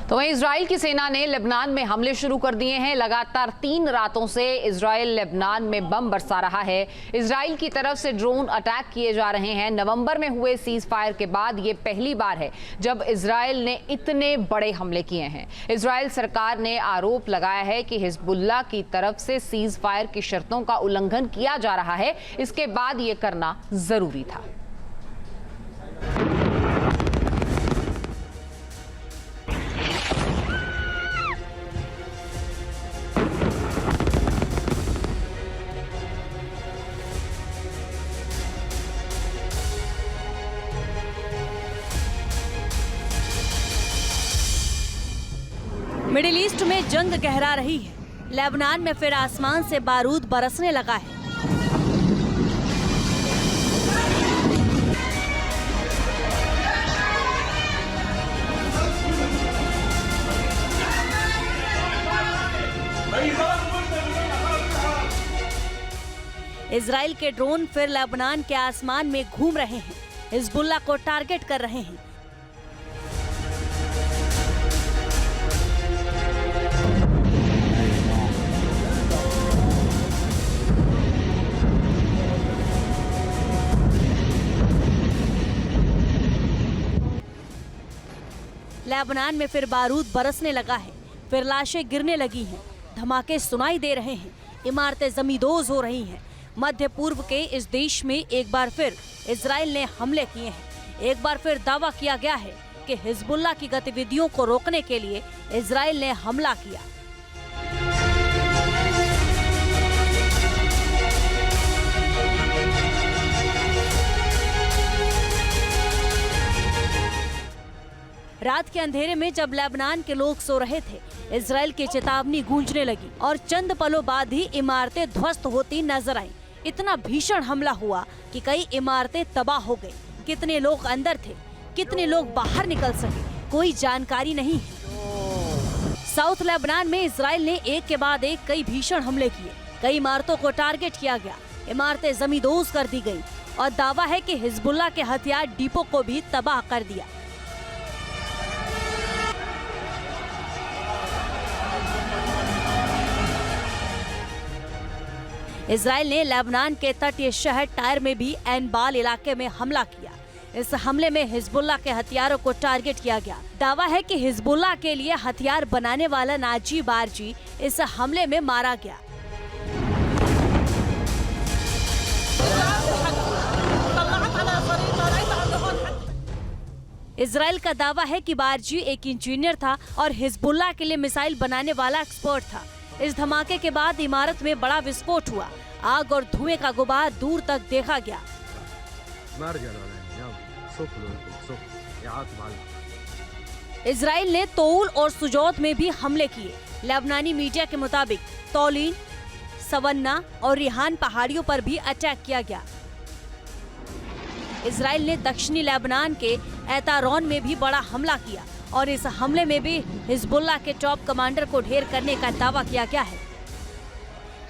तो वहीं इजराइल की सेना ने लेबनान में हमले शुरू कर दिए हैं। लगातार 3 रातों से इजराइल लेबनान में बम बरसा रहा है। इजराइल की तरफ से ड्रोन अटैक किए जा रहे हैं। नवंबर में हुए सीज फायर के बाद ये पहली बार है जब इजराइल ने इतने बड़े हमले किए हैं। इजराइल सरकार ने आरोप लगाया है कि हिजबुल्लाह की तरफ से सीज फायर की शर्तों का उल्लंघन किया जा रहा है। इसके बाद ये करना जरूरी था। मिडिल ईस्ट में जंग गहरा रही है। लेबनान में फिर आसमान से बारूद बरसने लगा है। इजराइल के ड्रोन फिर लेबनान के आसमान में घूम रहे हैं, हिजबुल्लाह को टारगेट कर रहे हैं। लेबनान में फिर बारूद बरसने लगा है, फिर लाशें गिरने लगी हैं, धमाके सुनाई दे रहे हैं, इमारतें जमींदोज हो रही हैं। मध्य पूर्व के इस देश में एक बार फिर इजराइल ने हमले किए हैं। एक बार फिर दावा किया गया है कि हिजबुल्लाह की गतिविधियों को रोकने के लिए इजराइल ने हमला किया। रात के अंधेरे में जब लेबनान के लोग सो रहे थे, इजराइल की चेतावनी गूंजने लगी और चंद पलों बाद ही इमारतें ध्वस्त होती नजर आईं। इतना भीषण हमला हुआ कि कई इमारतें तबाह हो गई। कितने लोग अंदर थे, कितने लोग बाहर निकल सके, कोई जानकारी नहीं है। साउथ लेबनान में इजराइल ने एक के बाद एक कई भीषण हमले किए। कई इमारतों को टारगेट किया गया, इमारतें जमींदोज कर दी गयी और दावा है कि हिजबुल्लाह के हथियार डिपो को भी तबाह कर दिया। इजराइल ने लेबनान के तटीय शहर टायर में भी एनबाल इलाके में हमला किया। इस हमले में हिजबुल्लाह के हथियारों को टारगेट किया गया। दावा है कि हिजबुल्लाह के लिए हथियार बनाने वाला नाजी बारजी इस हमले में मारा गया। इजराइल का दावा है कि बारजी एक इंजीनियर था और हिजबुल्लाह के लिए मिसाइल बनाने वाला एक्सपर्ट था। इस धमाके के बाद इमारत में बड़ा विस्फोट हुआ। आग और धुएं का गुबार दूर तक देखा गया। इजराइल ने तौल और सुजौत में भी हमले किए। लेबनानी मीडिया के मुताबिक तौलीन, सवन्ना और रिहान पहाड़ियों पर भी अटैक किया गया। इजराइल ने दक्षिणी लेबनान के एतारोन में भी बड़ा हमला किया और इस हमले में भी हिजबुल्लाह के टॉप कमांडर को ढेर करने का दावा किया गया है।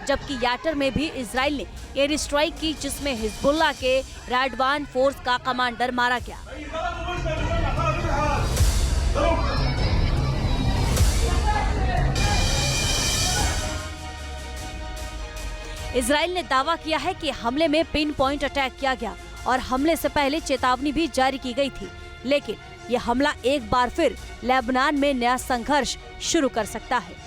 जबकि याटर में भी इजराइल ने एयर स्ट्राइक की, जिसमें हिजबुल्लाह के राडवान फोर्स का कमांडर मारा गया। इजराइल ने दावा किया है कि हमले में पिन पॉइंट अटैक किया गया और हमले से पहले चेतावनी भी जारी की गई थी, लेकिन यह हमला एक बार फिर लेबनान में नया संघर्ष शुरू कर सकता है।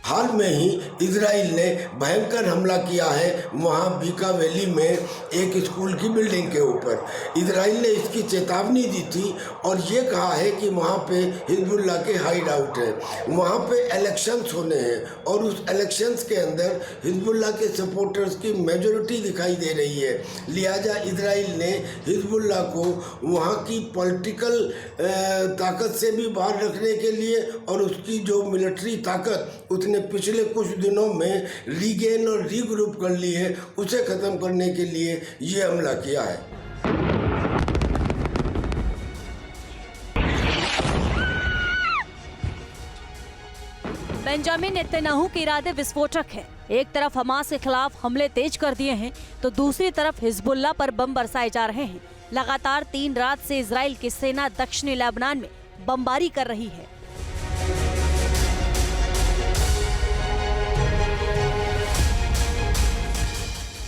हाल में ही इजराइल ने भयंकर हमला किया है वहाँ बीका वैली में एक स्कूल की बिल्डिंग के ऊपर। इजराइल ने इसकी चेतावनी दी थी और ये कहा है कि वहाँ पे हिजबुल्लाह के हाइड आउट है। वहाँ पे इलेक्शंस होने हैं और उस इलेक्शंस के अंदर हिजबुल्लाह के सपोर्टर्स की मेजॉरिटी दिखाई दे रही है। लिहाजा इजराइल ने हिजबुल्लाह को वहाँ की पॉलिटिकल ताकत से भी बाहर रखने के लिए और उसकी जो मिलिट्री ताकत उसने पिछले कुछ दिनों में रीगेन और रीग्रुप कर ली है, उसे खत्म करने के लिए ये हमला किया है। बेंजामिन नेतन्याहू के इरादे विस्फोटक हैं। एक तरफ हमास के खिलाफ हमले तेज कर दिए हैं तो दूसरी तरफ हिजबुल्लाह पर बम बरसाए जा रहे हैं। लगातार 3 रात से इजराइल की सेना दक्षिणी लेबनान में बमबारी कर रही है।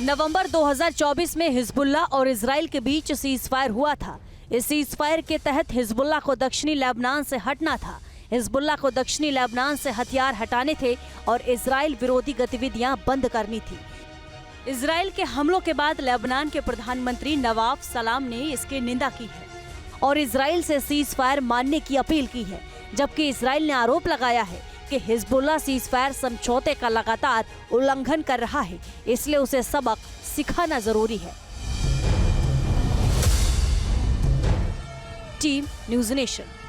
नवंबर 2024 में हिजबुल्लाह और इजराइल के बीच सीज फायर हुआ था। इस सीज फायर के तहत हिजबुल्लाह को दक्षिणी लेबनान से हटना था। हिजबुल्लाह को दक्षिणी लेबनान से हथियार हटाने थे और इजराइल विरोधी गतिविधियां बंद करनी थी। इजराइल के हमलों के बाद लेबनान के प्रधानमंत्री नवाफ सलाम ने इसकी निंदा की है और इजराइल से सीज फायर मानने की अपील की है, जबकि इजराइल ने आरोप लगाया है कि हिजबुल्लाह सीज फायर समझौते का लगातार उल्लंघन कर रहा है, इसलिए उसे सबक सिखाना जरूरी है। Team news nation.